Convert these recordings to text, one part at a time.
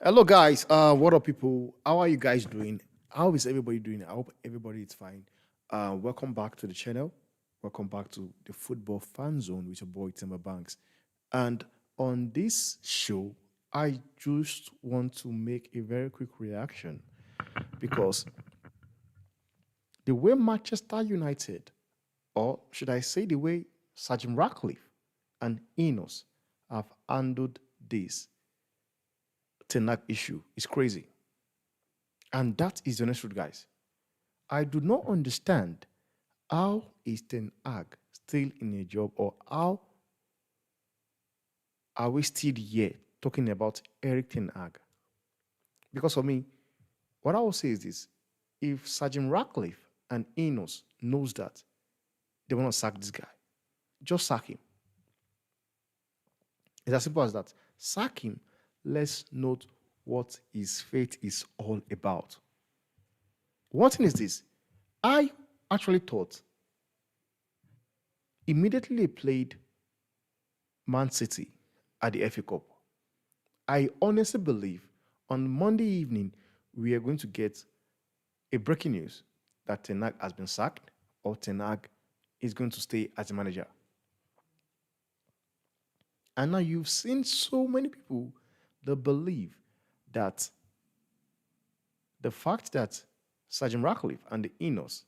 Hello, guys. What up, people? How are you guys doing? How is everybody doing? I hope everybody is fine. Welcome back to the channel. Welcome back to the Football Fan Zone with your boy Timber Banks. And on this show, I just want to make a very quick reaction because the way Manchester United, or should I say the way Sergeant Ratcliffe and Enos have handled this Tenak issue is crazy. And that is the honest truth, guys. I do not understand how is Ten Hag still in a job, or how are we still here talking about Erik Ten Hag? Because for me, what I will say is this: if Sergeant Ratcliffe and Enos knows that they want to sack this guy, just sack him. It's as simple as that. Sack him. Let's note what his fate is all about. One thing is this: I actually thought immediately they played Man City at the FA Cup, I honestly believe on Monday evening we are going to get a breaking news that Ten Hag has been sacked or Ten Hag is going to stay as a manager. And now you've seen so many people that believe that the fact that Sergeant Ratcliffe and the Enos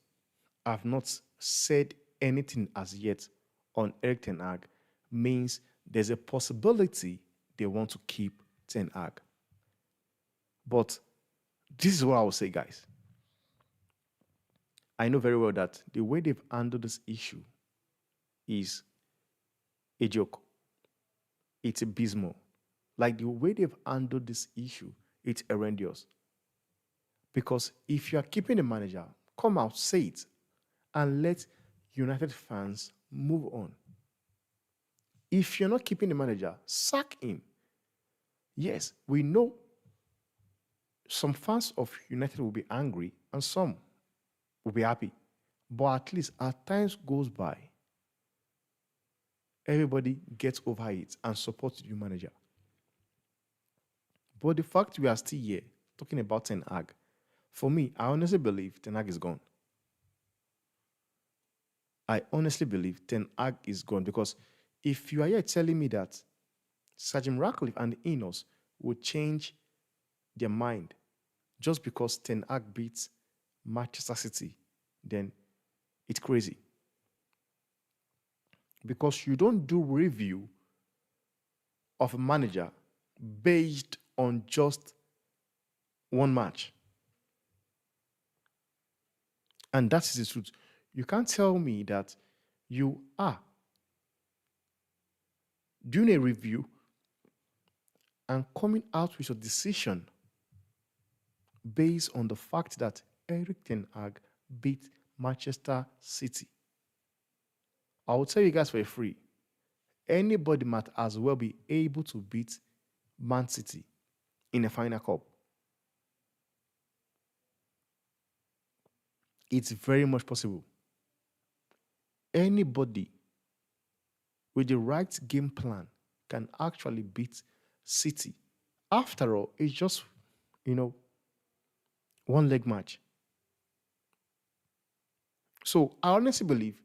have not said anything as yet on Erik Ten Hag means there's a possibility they want to keep Ten Hag. But this is what I will say, guys. I know very well that the way they've handled this issue is a joke. It's abysmal. Like the way they've handled this issue, it's horrendous. Because if you are keeping the manager, come out, say it, and let United fans move on. If you're not keeping the manager, sack him. Yes, we know some fans of United will be angry and some will be happy. But at least as times goes by, everybody gets over it and supports the new manager. But the fact we are still here talking about Ten Hag, for me, I honestly believe Ten Hag is gone. I honestly believe Ten Hag is gone because if you are here telling me that Sergeant Ratcliffe and Enos would change their mind just because Ten Hag beats Manchester City, then it's crazy. Because you don't do review of a manager based on just one match. And that is the truth. You can't tell me that you are doing a review and coming out with a decision based on the fact that Erik Ten Hag beat Manchester City. I will tell you guys for free. Anybody might as well be able to beat Man City in a final cup. It's very much possible. Anybody with the right game plan can actually beat City. After all, it's just, you know, one leg match. So I honestly believe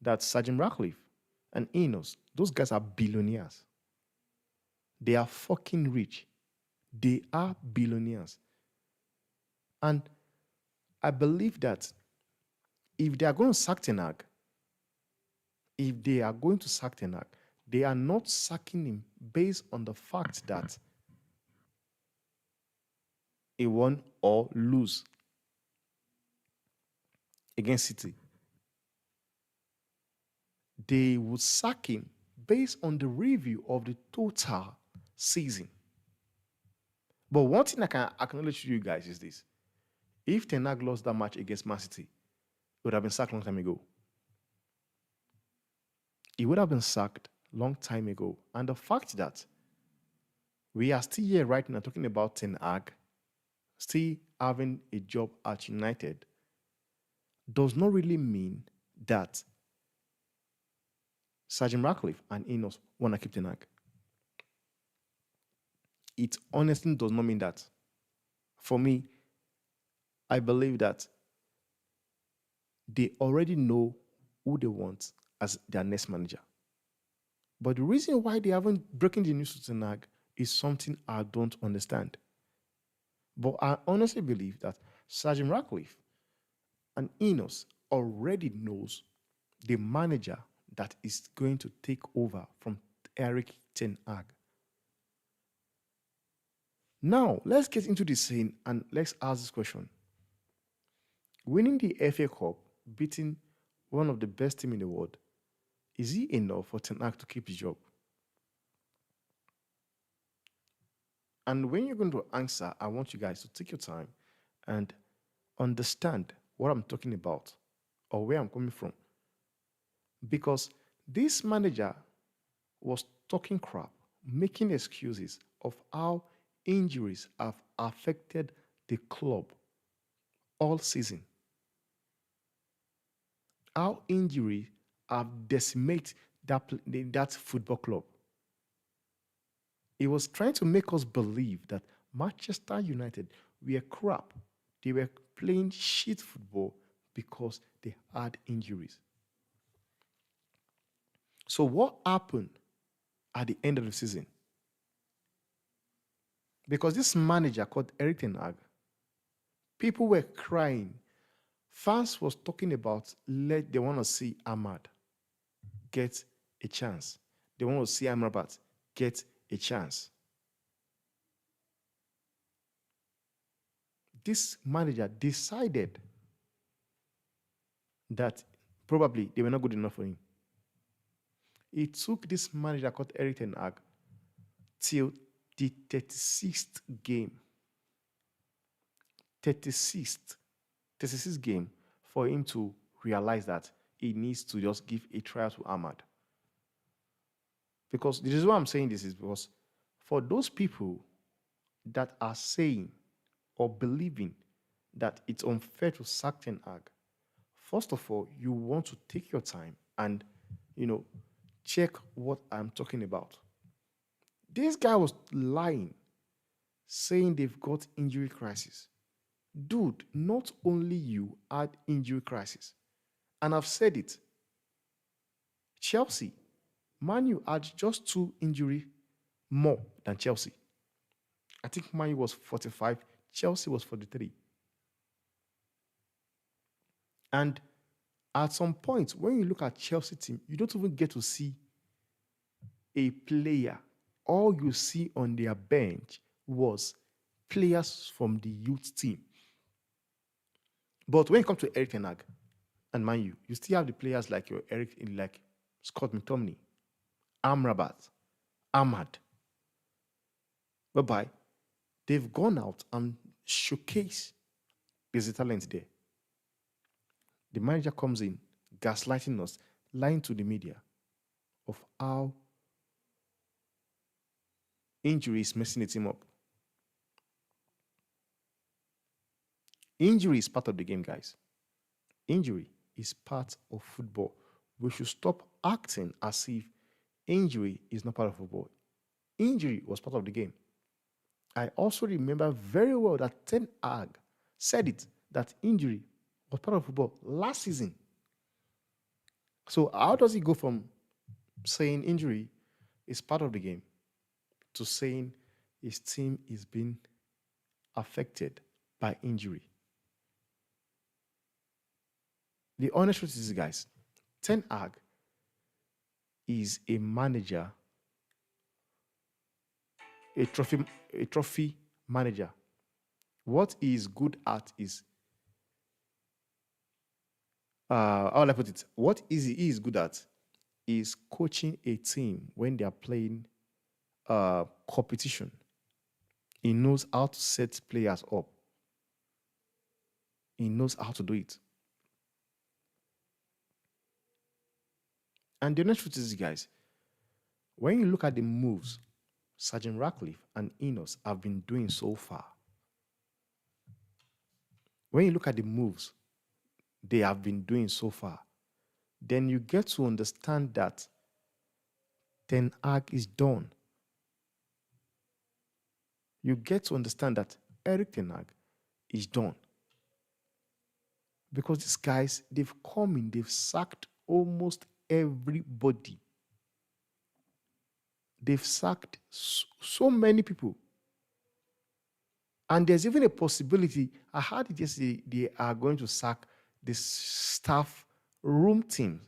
that Sergeant Ratcliffe and Enos, those guys are billionaires. They are fucking rich. They are billionaires. And I believe that if they are going to sack Ten Hag, if they are going to sack Ten Hag, they are not sacking him based on the fact that he won or lose against City. They would sack him based on the review of the total season. But one thing I can acknowledge to you guys is this: if Ten Hag lost that match against Man City, he would have been sacked long time ago. He would have been sacked long time ago. And the fact that we are still here right now talking about Ten Hag still having a job at United does not really mean that Sergeant Ratcliffe and Enos want to keep Ten Hag. It honestly does not mean that. For me, I believe that they already know who they want as their next manager. But the reason why they haven't broken the news to Tenag is something I don't understand. But I honestly believe that Sergeant Ratcliffe and Enos already knows the manager that is going to take over from Erik Ten Hag. Now, let's get into the scene and let's ask this question. Winning the FA Cup, beating one of the best teams in the world, is it enough for Ten Hag to keep his job? And when you're going to answer, I want you guys to take your time and understand what I'm talking about or where I'm coming from. Because this manager was talking crap, making excuses of how injuries have affected the club all season. How injuries have decimated that football club. He was trying to make us believe that Manchester United were crap. They were playing shit football because they had injuries. So what happened at the end of the season? Because this manager called Erik Ten Hag, people were crying. Fans was talking about they want to see Ahmad get a chance. They want to see Amrabat get a chance. This manager decided that probably they were not good enough for him. It took this manager called Erik Ten Hag till the 36th game. 36th game for him to realize that he needs to just give a trial to Ahmad. Because the reason why I'm saying this is because for those people that are saying or believing that it's unfair to sack Ten Hag, first of all, you want to take your time and, check what I'm talking about. This guy was lying, saying they've got injury crisis. Dude, not only you had injury crisis, and I've said it. Chelsea, Man U had just 2 injury more than Chelsea. I think Man U was 45, Chelsea was 43. And at some point, when you look at Chelsea team, you don't even get to see a player. All you see on their bench was players from the youth team. But when it comes to Erik Ten Hag and Man U, you still have the players like your Eric, like Scott McTominay, Amrabat, Ahmad. Whereby they've gone out and showcased there's a talent there. The manager comes in, gaslighting us, lying to the media of how injury is messing the team up. Injury is part of the game, guys. Injury is part of football. We should stop acting as if injury is not part of football. Injury was part of the game. I also remember very well that Ten Hag said it, that injury was part of football last season. So how does he go from saying injury is part of the game to saying his team is being affected by injury? The honest truth is, guys, Ten Hag is a manager, a trophy manager. What he is good at is, how will I put it? What he is good at is coaching a team when they are playing competition. He knows how to set players up. He knows how to do it. And the honest truth is, guys, when you look at the moves Sergeant Ratcliffe and Enos have been doing so far, when you look at the moves they have been doing so far, then you get to understand that Ten Hag is done. you get to understand that Erik Ten Hag is done. Because these guys, they've come in, they've sacked almost everybody. They've sacked so many people. And there's even a possibility, I heard it yesterday, they are going to sack the staff room team.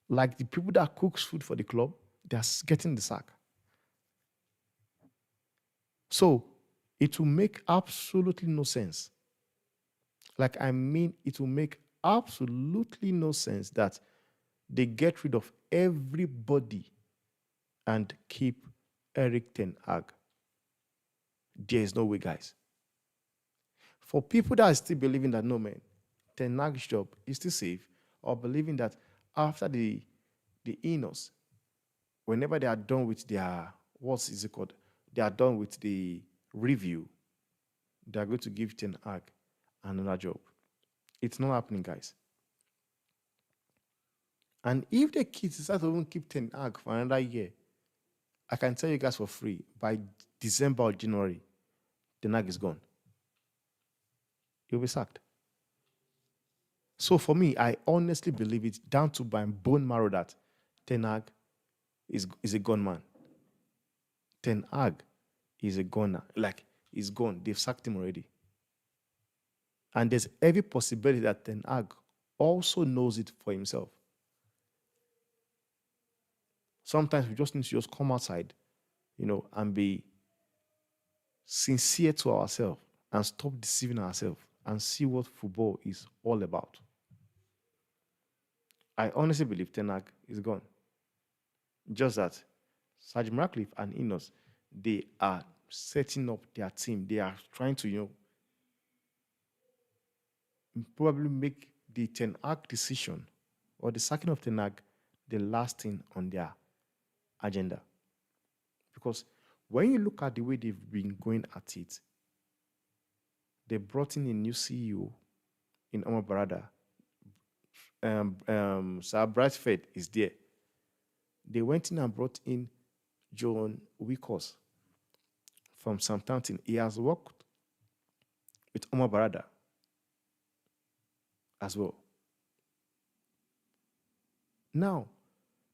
Like the people that cooks food for the club, they're getting the sack. So it will make absolutely no sense. Like, I mean, it will make absolutely no sense that they get rid of everybody and keep Erik Ten Hag. There is no way, guys. For people that are still believing that, no, man, Ten Hag's job is still safe, or believing that after the Enos, whenever they are done with their, what is it called? They are done with the review, they are going to give Ten Hag another job. It's not happening, guys. And if the kids decide to even keep Ten Hag for another year, I can tell you guys for free, by December or January, Ten Hag is gone. He'll be sacked. So for me, I honestly believe it down to my bone marrow that Ten Hag is a gone man. Ten Hag is a goner. Like, he's gone. They've sacked him already. And there's every possibility that Ten Hag also knows it for himself. Sometimes we just need to just come outside, and be sincere to ourselves and stop deceiving ourselves and see what football is all about. I honestly believe Ten Hag is gone. Just that Serge Ratcliffe and Ineos, they are setting up their team. They are trying to, probably make the Ten Hag decision or the sacking of Ten Hag the last thing on their agenda. Because when you look at the way they've been going at it, they brought in a new CEO in Omar Barada. Sir Bradford is there. They went in and brought in John Wickos from Southampton. He has worked with Omar Barada as well. Now,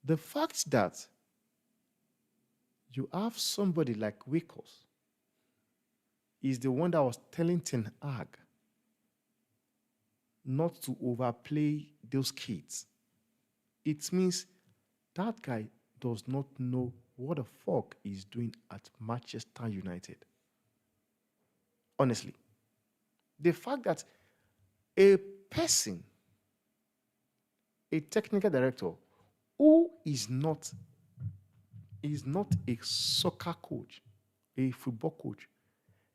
the fact that you have somebody like Wickos is the one that was telling Ten Hag not to overplay those kids. It means that guy does not know what the fuck he's doing at Manchester United. Honestly. The fact that a person, a technical director, who is not a soccer coach, a football coach,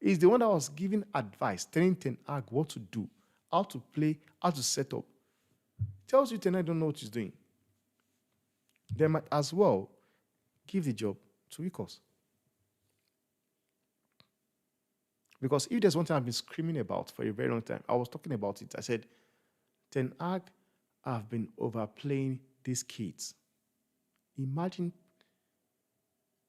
is the one that was giving advice, telling Ten Hag what to do, how to play, how to set up. Tells you Ten Hag don't know what he's doing. They might as well give the job to Wickos. Because if there's one thing I've been screaming about for a very long time, I was talking about it. I said, Ten Hag have been overplaying these kids. Imagine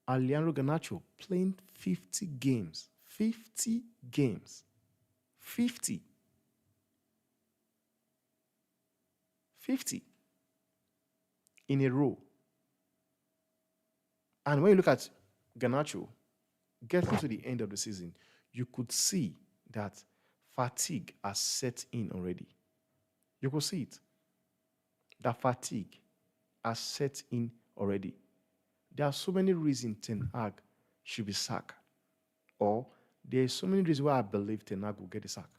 Alejandro Garnacho playing 50 games. 50 games. 50. 50 in a row. And when you look at Garnacho getting to the end of the season, you could see that fatigue has set in already. You could see it. That fatigue has set in already. There are so many reasons Ten Hag should be sacked. Or there are so many reasons why I believe Ten Hag will get a sack.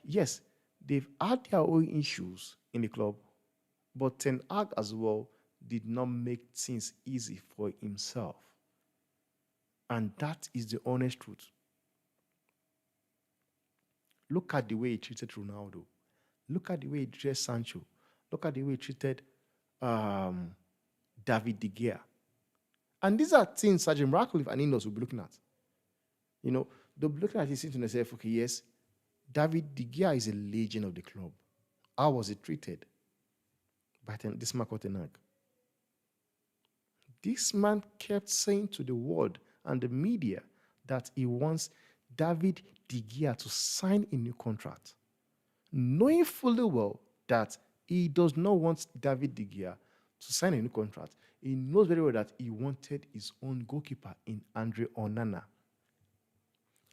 Yes, they've had their own issues in the club, but Ten Hag as well did not make things easy for himself. And that is the honest truth. Look at the way he treated Ronaldo. Look at the way he treated Sancho. Look at the way he treated David De Gea. And these are things Sergeant Ratcliffe and Ineos will be looking at. They'll be looking at it and say, okay, yes, David De Gea is a legend of the club. How was he treated by this Marco Ten Hag? This man kept saying to the world and the media that he wants David De Gea to sign a new contract, knowing fully well that he does not want David De Gea to sign a new contract. He knows very well that he wanted his own goalkeeper in Andre Onana.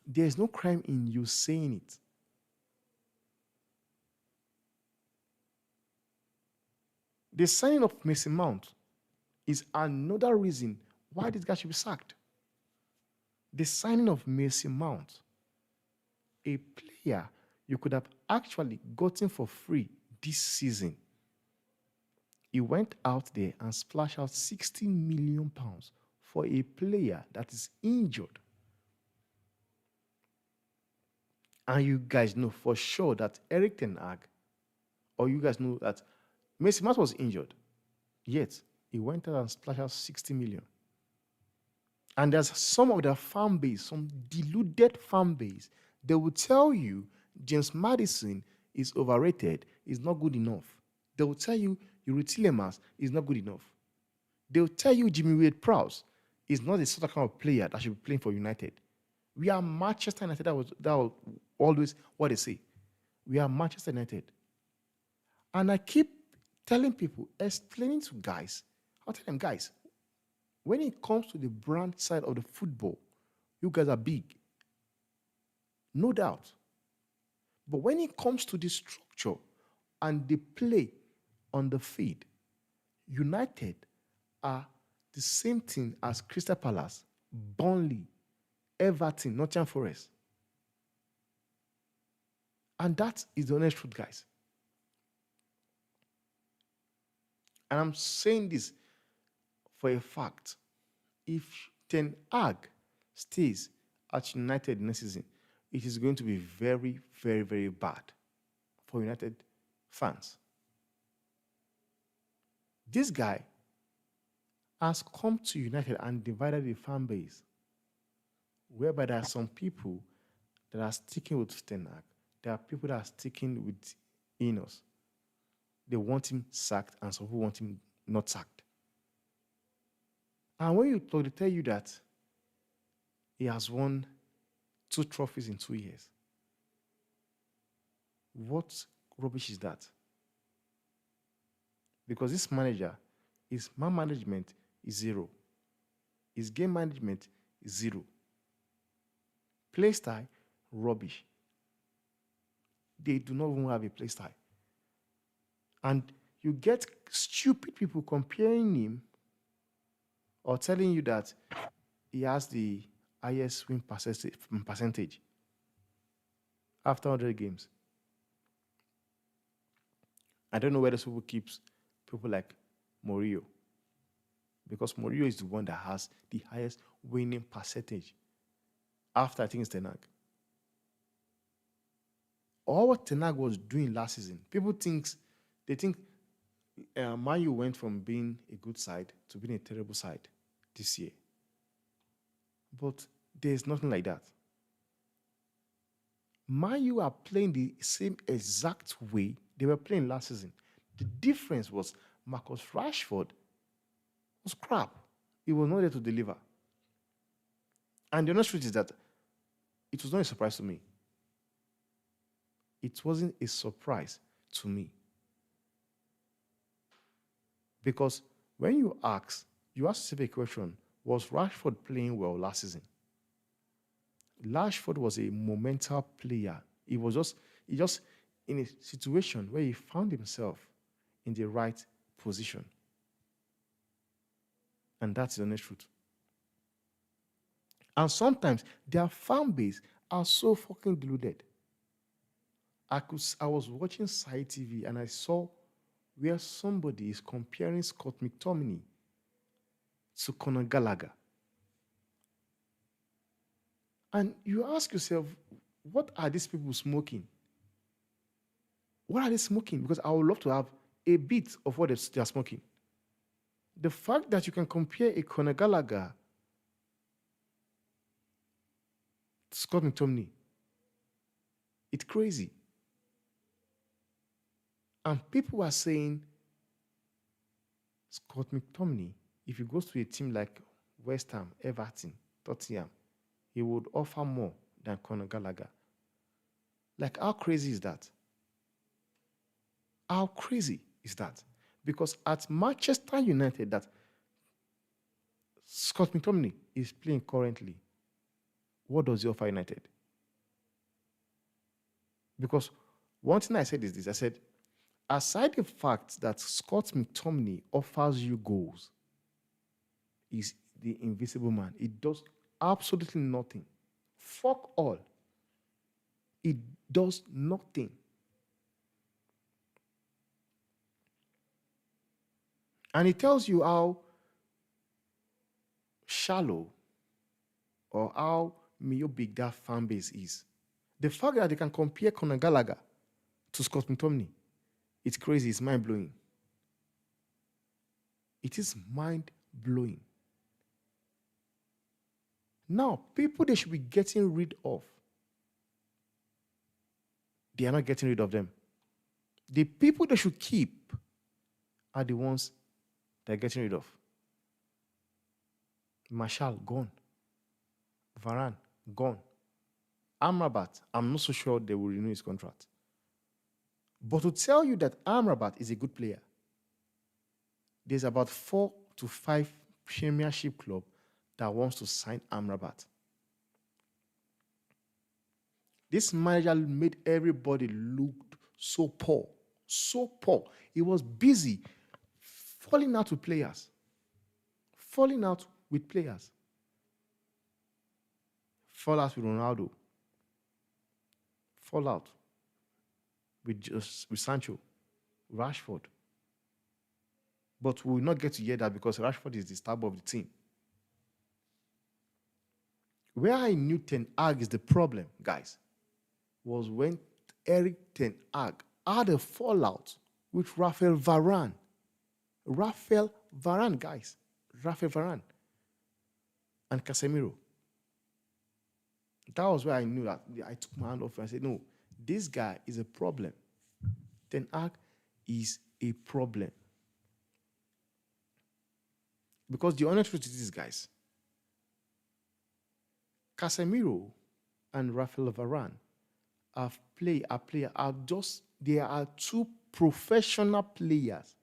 There is no crime in you saying it. The signing of Mason Mount is another reason why this guy should be sacked. The signing of Mason Mount, a player you could have actually gotten for free this season. He went out there and splashed out £60 million for a player that is injured. And you guys know for sure that Erik Ten Hag, or you guys know that Mason Mount was injured, yet he went out and splashed out 60 million. And there's some of their fan base, some deluded fan base, they will tell you James Maddison is overrated, is not good enough. They will tell you Yuri Tillemans is not good enough. They will tell you Jimmy Wade-Prowse is not the sort of kind of player that should be playing for United. We are Manchester United. That was always what they say. We are Manchester United. And I keep telling people, explaining to guys, I'll tell them, guys, when it comes to the brand side of the football, you guys are big. No doubt. But when it comes to the structure and the play on the field, United are the same thing as Crystal Palace, Burnley, Everton, Nottingham Forest. And that is the honest truth, guys. And I'm saying this for a fact. If Ten Hag stays at United next season, it is going to be very, very, very bad for United fans. This guy has come to United and divided the fan base, whereby there are some people that are sticking with Ten Hag. There are people that are sticking with Ineos. They want him sacked, and some people want him not sacked. And when you talk, they tell you that he has won 2 trophies in 2 years. What rubbish is that? Because this manager, his man management is 0. His game management is 0. Play style, rubbish. They do not even have a play style. And you get stupid people comparing him or telling you that he has the highest win percentage after 100 games. I don't know where those people keep people like Mourinho, because Mourinho is the one that has the highest winning percentage after, I think, it's Ten Hag. All what Ten Hag was doing last season, they think Man U went from being a good side to being a terrible side this year. But there's nothing like that. Man U are playing the same exact way they were playing last season. The difference was Marcus Rashford was crap. He was not there to deliver. And the honest truth is that it was not a surprise to me. It wasn't a surprise to me. Because when you ask yourself a question, was Rashford playing well last season? Rashford was a momental player. He just in a situation where he found himself in the right position. And that's the honest truth. And sometimes their fan base are so fucking deluded. I was watching Sci TV and I saw where somebody is comparing Scott McTominay to Conor Gallagher. And you ask yourself, what are these people smoking? What are they smoking? Because I would love to have a bit of what they are smoking. The fact that you can compare a Conor Gallagher to Scott McTominay, it's crazy. And people are saying Scott McTominay if he goes to a team like West Ham, Everton, Tottenham, he would offer more than Conor Gallagher. Like, how crazy is that? How crazy is that? Because at Manchester United, that Scott McTominay is playing currently, what does he offer United? Because one thing I said is this, I said, aside the fact that Scott McTominay offers you goals, is the invisible man. It does absolutely nothing. Fuck all. It does nothing. And it tells you how shallow or how myopic that fan base is. The fact that they can compare Conor Gallagher to Scott McTominay, it's crazy, it's mind-blowing. It is mind-blowing. Now, people they should be getting rid of, they are not getting rid of them. The people they should keep are the ones they're getting rid of. Martial, gone. Varane, gone. Amrabat, I'm not so sure they will renew his contract. But to tell you that Amrabat is a good player, there's about 4 to 5 Premiership clubs that wants to sign Amrabat. This manager made everybody look so poor. So poor. He was busy falling out with players. Falling out with players. Fall out with Ronaldo. Fall out with Sancho, Rashford. But we will not get to hear that because Rashford is the star of the team. Where I knew Ten Hag is the problem, guys, was when Erik Ten Hag had a fallout with Raphael Varane. Raphael Varane, guys. Raphael Varane. And Casemiro. That was where I knew that. I took my hand off and I said, no, this guy is a problem. Ten Hag is a problem. Because the honest truth is this, guys. Casemiro and Raphael Varane they are two professional players.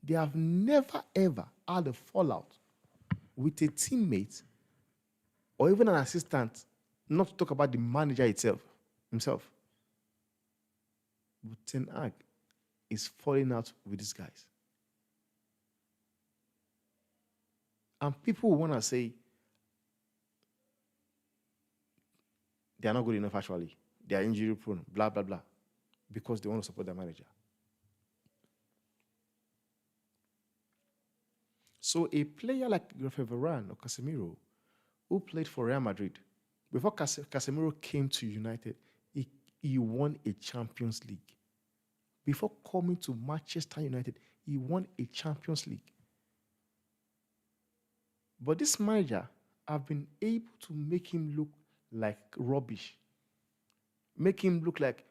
They have never ever had a fallout with a teammate or even an assistant, not to talk about the manager himself. But Ten Hag is falling out with these guys. And people want to say they are not good enough actually. They are injury prone, blah, blah, blah. Because they want to support their manager. So a player like Raphael Varane or Casemiro, who played for Real Madrid, before Casemiro came to United, he won a Champions League. Before coming to Manchester United, he won a Champions League. But this manager have been able to make him look like rubbish. Make him look like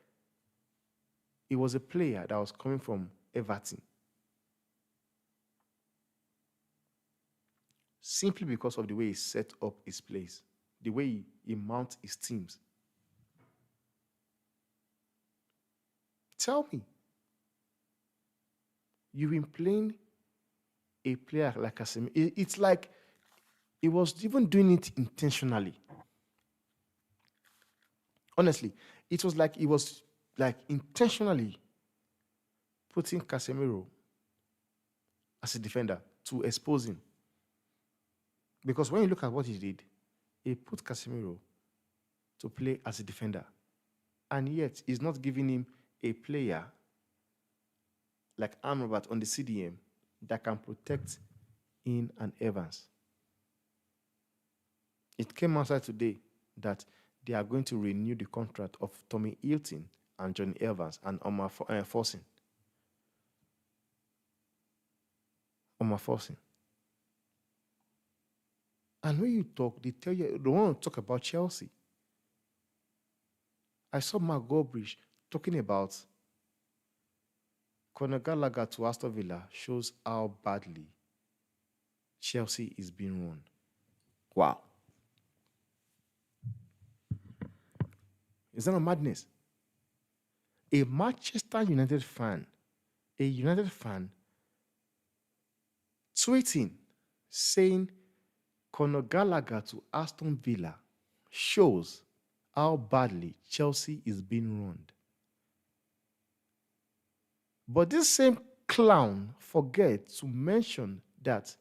he was a player that was coming from Everton. Simply because of the way he set up his place, the way he mounts his teams. Tell me, you've been playing a player like Casemiro. It's like he was even doing it intentionally. Honestly, it was like he was like intentionally putting Casemiro as a defender to expose him. Because when you look at what he did, he put Casemiro to play as a defender. And yet, he's not giving him a player like Amrabat on the CDM that can protect in and Evans. It came outside today that they are going to renew the contract of Tommy Hilton and Johnny Evans and Omar Forson. And when you talk, they tell you, they want to talk about Chelsea. I saw Mark Goldbridge talking about Conor Gallagher to Aston Villa shows how badly Chelsea is being run. Wow. Is that not madness? A Manchester United fan, a United fan, tweeting, saying Conor Gallagher to Aston Villa shows how badly Chelsea is being run. But this same clown forgets to mention that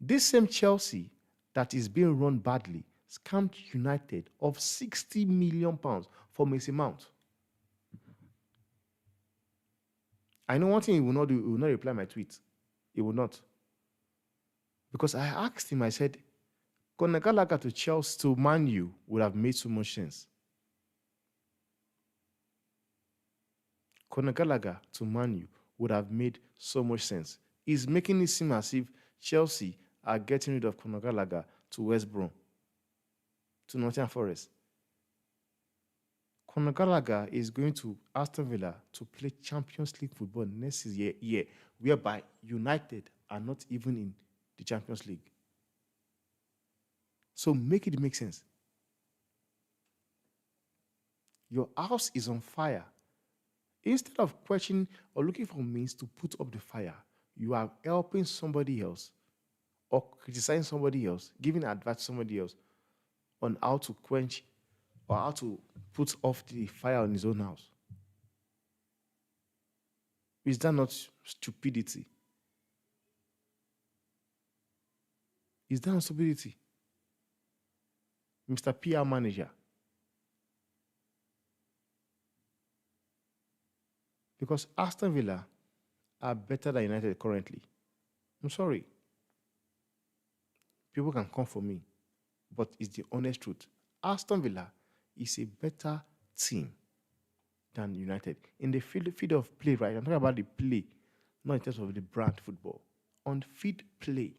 this same Chelsea that is being run badly scammed United of £60 million for Mason Mount. I know one thing he will not do, he will not reply my tweet. He will not. Because I asked him, I said, Conor Gallagher to Chelsea, to Man U would have made so much sense. Conor Gallagher to Man U would have made so much sense. He's making it seem as if Chelsea are getting rid of Conor Gallagher to West Brom, to Nottingham Forest. Conor Gallagher is going to Aston Villa to play Champions League football next year, whereby United are not even in the Champions League. So make it make sense. Your house is on fire. Instead of questioning or looking for means to put up the fire, you are helping somebody else or criticizing somebody else, giving advice to somebody else on how to quench or how to put off the fire on his own house. Is that not stupidity? Is that not stupidity? Mr. PR manager. Because Aston Villa are better than United currently. I'm sorry. People can come for me, but it's the honest truth. Aston Villa is a better team than United. In the field of play, right? I'm talking about the play, not in terms of the brand football. On field play,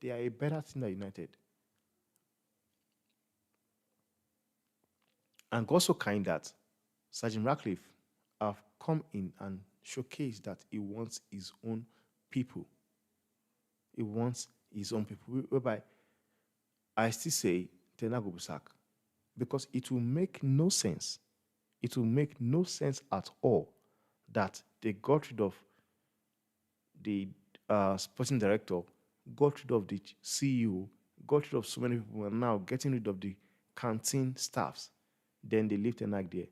they are a better team than United. And also kind that Sergeant Ratcliffe have come in and showcased that he wants his own people. He wants his own people. Whereby I still say Ten Hag will be sacked. Because it will make no sense. It will make no sense at all that they got rid of the sporting director, got rid of the CEO, got rid of so many people, and now getting rid of the canteen staffs. Then they leave Ten Hag there.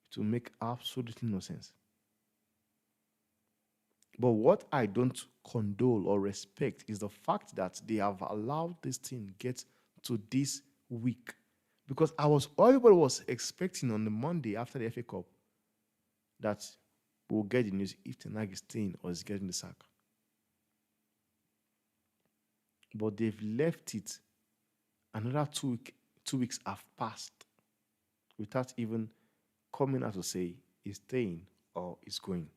It will make absolutely no sense. But what I don't condole or respect is the fact that they have allowed this team get to this week. Because everybody was expecting on the Monday after the FA Cup that we'll get the news if Ten Hag is staying or is getting the sack. But they've left it. Another 2 weeks have passed without even coming out to say he's staying or he's going.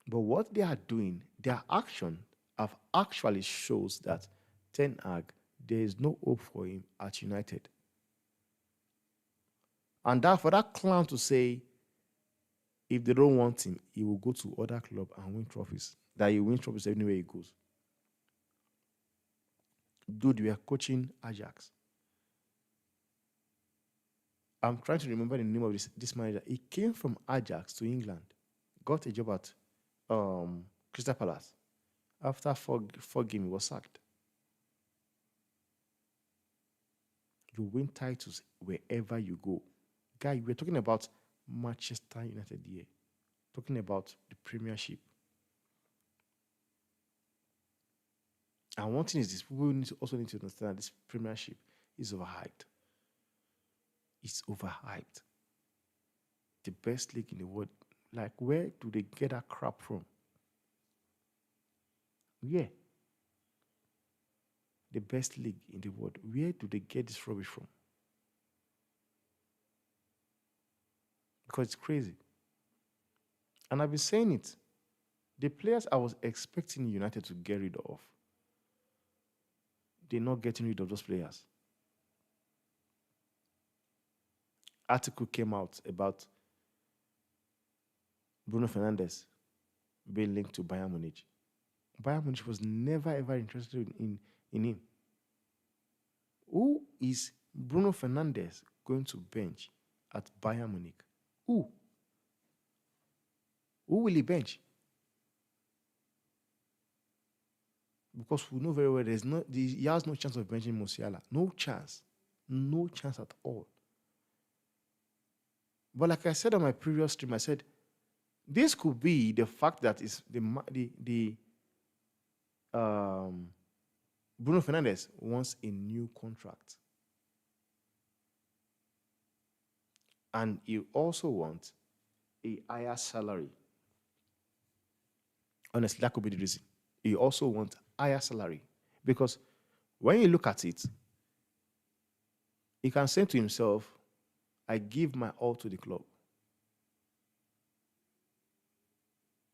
But what they are doing, their action have actually shows that Ten Hag, there is no hope for him at United. And that for that clown to say, if they don't want him, he will go to other club and win trophies. That he wins trophies anywhere he goes. Dude, we are coaching Ajax. I'm trying to remember the name of this manager. He came from Ajax to England, got a job at Crystal Palace. After four games, he was sacked. You win titles wherever you go. Guy, we're talking about Manchester United here. Talking about the Premiership. And one thing is this, people also need to understand that this Premiership is overhyped. It's overhyped. The best league in the world. Like, where do they get that crap from? Yeah. The best league in the world. Where do they get this rubbish from? Because it's crazy. And I've been saying it. The players I was expecting United to get rid of, they're not getting rid of those players. Article came out about Bruno Fernandes being linked to Bayern Munich. Bayern Munich was never ever interested in him. Who is Bruno Fernandes going to bench at Bayern Munich? Who? Who will he bench? Because we know very well he has no chance of benching Musiala. No chance. No chance at all. But like I said on my previous stream, I said this could be the fact that is the Bruno Fernandes wants a new contract. And he also wants a higher salary. Honestly, that could be the reason. He also wants higher salary. Because when you look at it, he can say to himself, I give my all to the club.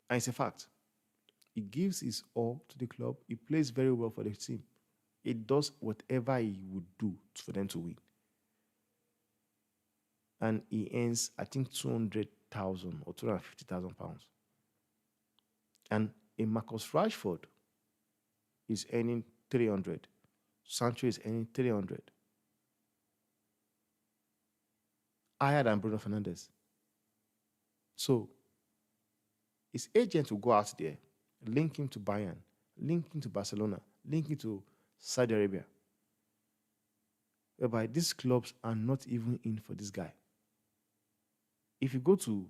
And it's a fact. He gives his all to the club. He plays very well for the team. He does whatever he would do for them to win. And he earns, I think, 200,000 or 250,000 pounds. And a Marcus Rashford is earning 300. Sancho is earning 300. Higher than Bruno Fernandes. So, his agent will go out there, link him to Bayern, link him to Barcelona, link him to Saudi Arabia. Whereby these clubs are not even in for this guy. If you go to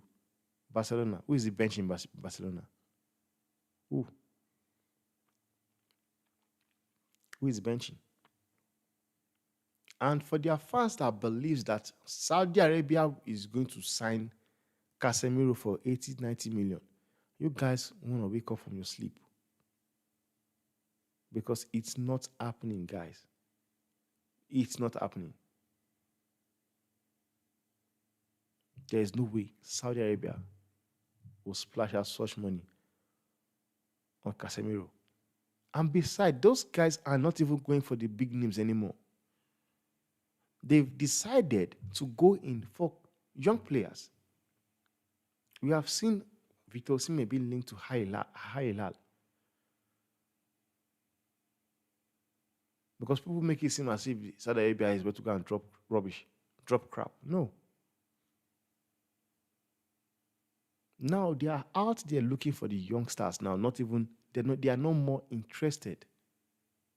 Barcelona, who is the bench in Barcelona? Who? Who is benching? And for their fans that believes that Saudi Arabia is going to sign Casemiro for 80, 90 million, you guys want to wake up from your sleep. Because it's not happening, guys. It's not happening. There is no way Saudi Arabia will splash out such money on Casemiro. And besides, those guys are not even going for the big names anymore. They've decided to go in for young players. We have seen Victor Osimhen being linked to Hilal. Because people make it seem as if Saudi Arabia is about to go and drop rubbish, drop crap. No. Now they are out there looking for the youngsters now. They are no more interested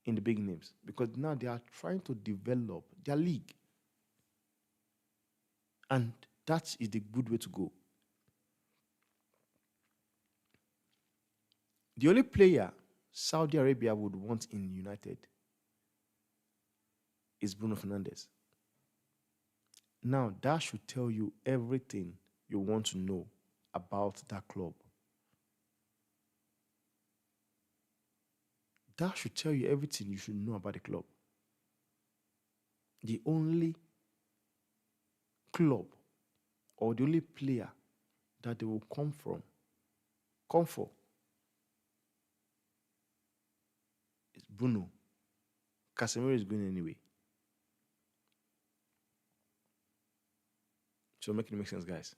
in the big names because now they are trying to develop their league. And that is the good way to go. The only player Saudi Arabia would want in United is Bruno Fernandes. Now, that should tell you everything you want to know about that club. That should tell you everything you should know about the club. The only club or the only player that they will come for is Bruno. Casemiro is going anyway. So making it make sense, guys.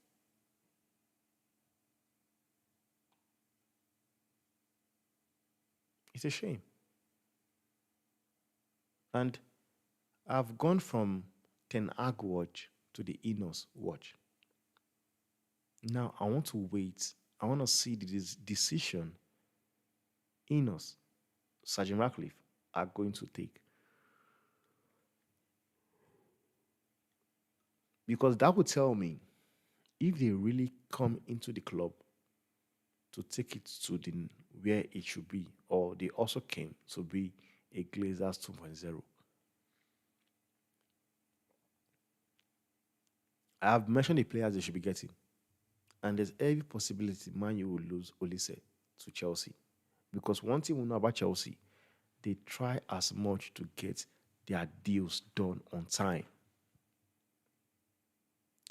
It's a shame. And I've gone from Ten Hag watch to the Enos watch. Now I want to wait. I want to see the decision Enos, Sergeant Ratcliffe are going to take. Because that would tell me if they really come into the club to take it to where it should be, or they also came to be a Glazers 2.0. I have mentioned the players they should be getting. And there's every possibility Man U will lose Olise to Chelsea. Because one thing we know about Chelsea, they try as much to get their deals done on time.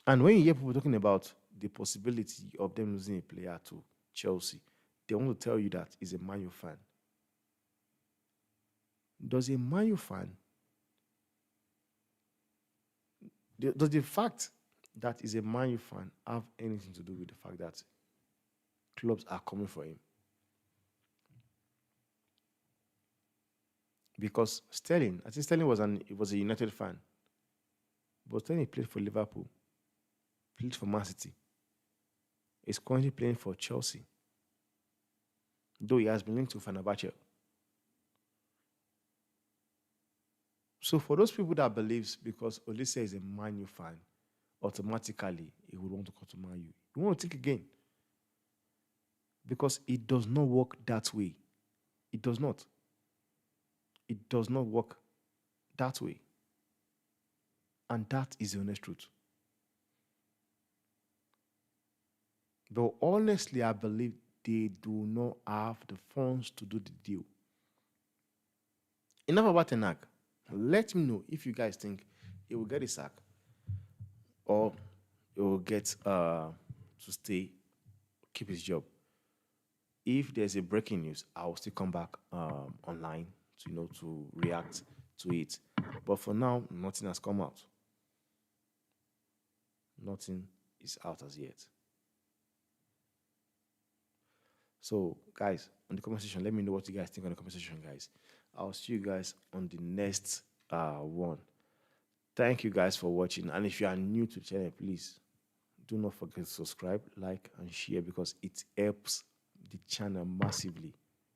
And when you hear people talking about the possibility of them losing a player to Chelsea, they want to tell you that he's a Man U fan. Does a Man U fan, does the fact that he's a Man U fan have anything to do with the fact that clubs are coming for him? because Sterling, I think Sterling was a United fan, but Sterling played for Liverpool, played for Man City. He's currently playing for Chelsea, though he has been linked to Fenerbahce. So for those people that believes because Olise is a Man U fan, automatically he would want to come to Man U. You want to think again because it does not work that way. It does not. It does not work that way, and that is the honest truth. But honestly, I believe they do not have the funds to do the deal. Enough about Ten. Let me know if you guys think he will get a sack or he will get to stay, keep his job. If there's a breaking news, I will still come back online to to react to it. But for now, nothing has come out. Nothing is out as yet. So, guys, on the comment section, let me know what you guys think on the comment section, guys. I'll see you guys on the next one. Thank you guys for watching. And if you are new to the channel, please do not forget to subscribe, like, and share because it helps the channel massively.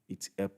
It helps